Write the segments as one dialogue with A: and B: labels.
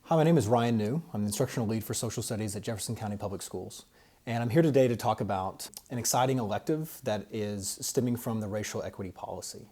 A: Hi, my name is Ryan New. I'm the instructional lead for social studies at Jefferson County Public Schools. And I'm here today to talk about an exciting elective that is stemming from the racial equity policy.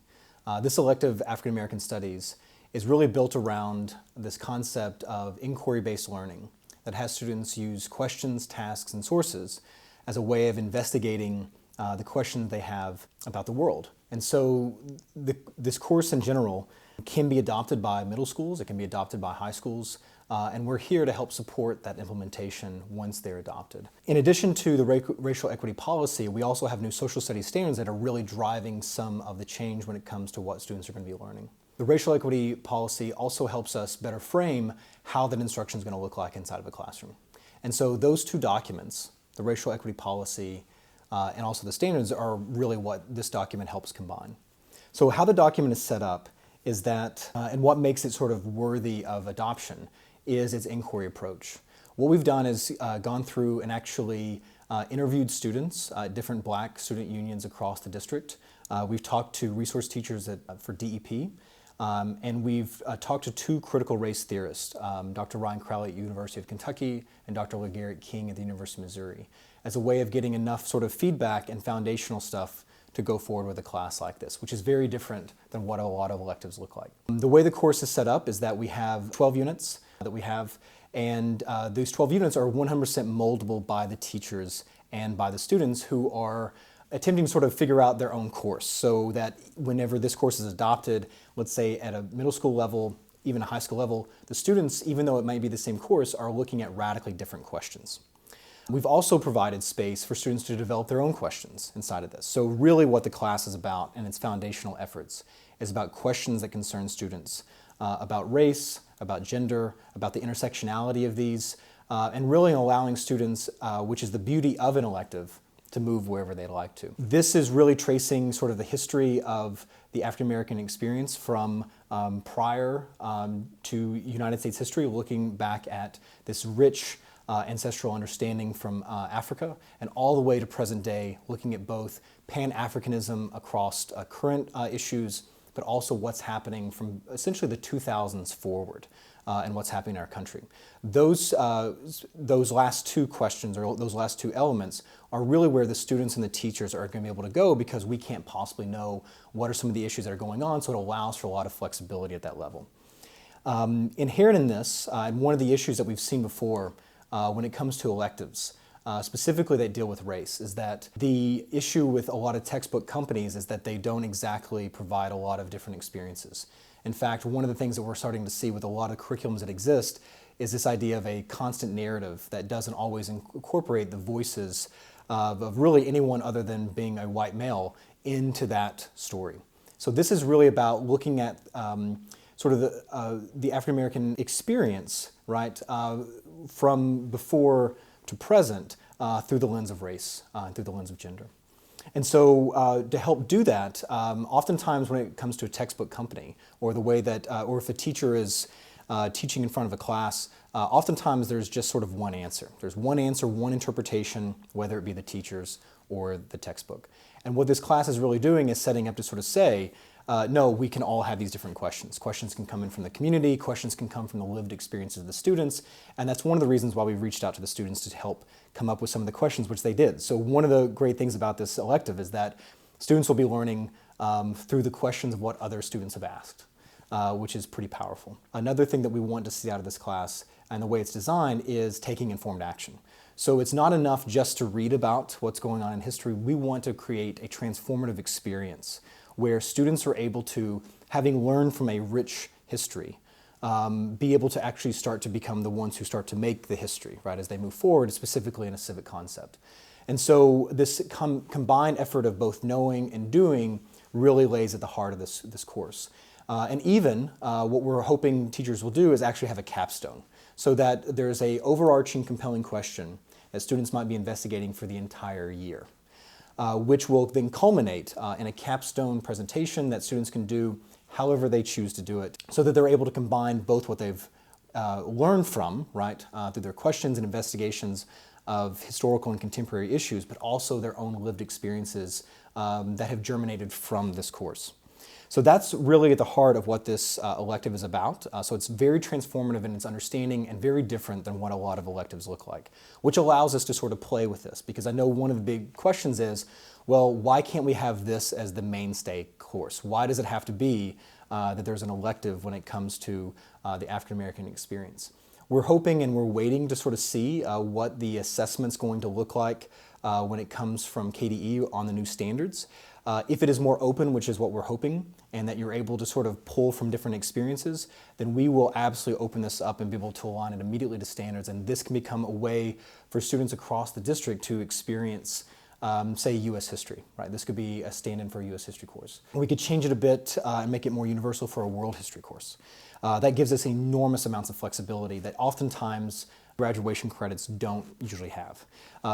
A: This elective, African American Studies, is really built around this concept of inquiry-based learning that has students use questions, tasks, and sources as a way of investigating the questions they have about the world. And so this course in general can be adopted by middle schools, it can be adopted by high schools, and we're here to help support that implementation once they're adopted. In addition to the racial equity policy, we also have new social studies standards that are really driving some of the change when it comes to what students are going to be learning. The racial equity policy also helps us better frame how that instruction is going to look like inside of a classroom. And so those two documents, the racial equity policy and also the standards, are really what this document helps combine. So how the document is set up is that, and what makes it sort of worthy of adoption, is its inquiry approach. What we've done is gone through and actually interviewed students, different Black student unions across the district. We've talked to resource teachers for DEP, and we've talked to two critical race theorists, Dr. Ryan Crowley at University of Kentucky and Dr. LeGarrette King at the University of Missouri, as a way of getting enough sort of feedback and foundational stuff to go forward with a class like this, which is very different than what a lot of electives look like. The way the course is set up is that we have 12 units that we have, and those 12 units are 100% moldable by the teachers and by the students who are attempting to sort of figure out their own course, so that whenever this course is adopted, let's say at a middle school level, even a high school level, the students, even though it might be the same course, are looking at radically different questions. We've also provided space for students to develop their own questions inside of this. So really what the class is about and its foundational efforts is about questions that concern students, about race, about gender, about the intersectionality of these, and really allowing students, which is the beauty of an elective, to move wherever they'd like to. This is really tracing sort of the history of the African American experience from prior to United States history, looking back at this rich ancestral understanding from Africa, and all the way to present day, looking at both Pan-Africanism across current issues, but also what's happening from essentially the 2000s forward and what's happening in our country. Those last two questions, or those last two elements, are really where the students and the teachers are going to be able to go, because we can't possibly know what are some of the issues that are going on, so it allows for a lot of flexibility at that level. Inherent in this, and one of the issues that we've seen before when it comes to electives, specifically that deal with race, is that the issue with a lot of textbook companies is that they don't exactly provide a lot of different experiences. In fact, one of the things that we're starting to see with a lot of curriculums that exist is this idea of a constant narrative that doesn't always incorporate the voices of really anyone other than being a white male into that story. So this is really about looking at sort of the African American experience, right, from before to present through the lens of race, through the lens of gender. And so to help do that, oftentimes when it comes to a textbook company, or the way that, or if a teacher is teaching in front of a class, oftentimes there's just sort of one answer. There's one answer, one interpretation, whether it be the teachers or the textbook. And what this class is really doing is setting up to sort of say, no, we can all have these different questions. Questions can come in from the community, questions can come from the lived experiences of the students, and that's one of the reasons why we've reached out to the students to help come up with some of the questions, which they did. So one of the great things about this elective is that students will be learning through the questions of what other students have asked, which is pretty powerful. Another thing that we want to see out of this class, and the way it's designed, is taking informed action. So it's not enough just to read about what's going on in history. We want to create a transformative experience where students are able to, having learned from a rich history, be able to actually start to become the ones who start to make the history, right, as they move forward, specifically in a civic concept. And so this combined effort of both knowing and doing really lays at the heart of this course. And even what we're hoping teachers will do is actually have a capstone, so that there's a overarching compelling question that students might be investigating for the entire year. Which will then culminate in a capstone presentation that students can do however they choose to do it, so that they're able to combine both what they've learned from, right, through their questions and investigations of historical and contemporary issues, but also their own lived experiences that have germinated from this course. So that's really at the heart of what this elective is about. So it's very transformative in its understanding and very different than what a lot of electives look like, which allows us to sort of play with this, because I know one of the big questions is, well, why can't we have this as the mainstay course? Why does it have to be that there's an elective when it comes to the African American experience? We're hoping and we're waiting to sort of see what the assessment's going to look like when it comes from KDE on the new standards. If it is more open, which is what we're hoping, and that you're able to sort of pull from different experiences, then we will absolutely open this up and be able to align it immediately to standards, and this can become a way for students across the district to experience say U.S. history, right? This could be a stand-in for a U.S. history course. We could change it a bit and make it more universal for a world history course. That gives us enormous amounts of flexibility that oftentimes graduation credits don't usually have.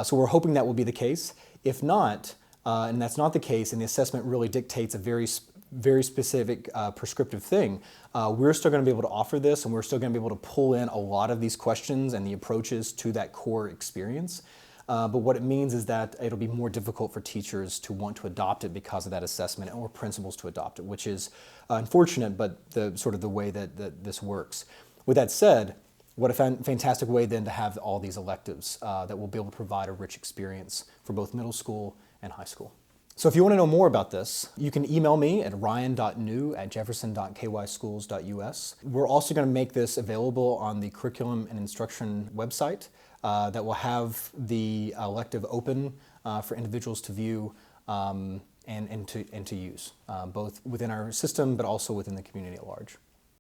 A: So we're hoping that will be the case. If not, and that's not the case, and the assessment really dictates a very specific prescriptive thing, we're still going to be able to offer this, and we're still going to be able to pull in a lot of these questions and the approaches to that core experience. But what it means is that it'll be more difficult for teachers to want to adopt it because of that assessment, or principals to adopt it, which is unfortunate, but the sort of the way that this works. With that said, what a fantastic way then to have all these electives that will be able to provide a rich experience for both middle school and high school. So if you want to know more about this, you can email me at ryan.new@jefferson.kyschools.us. We're also going to make this available on the curriculum and instruction website that will have the elective open for individuals to view and to use, both within our system but also within the community at large.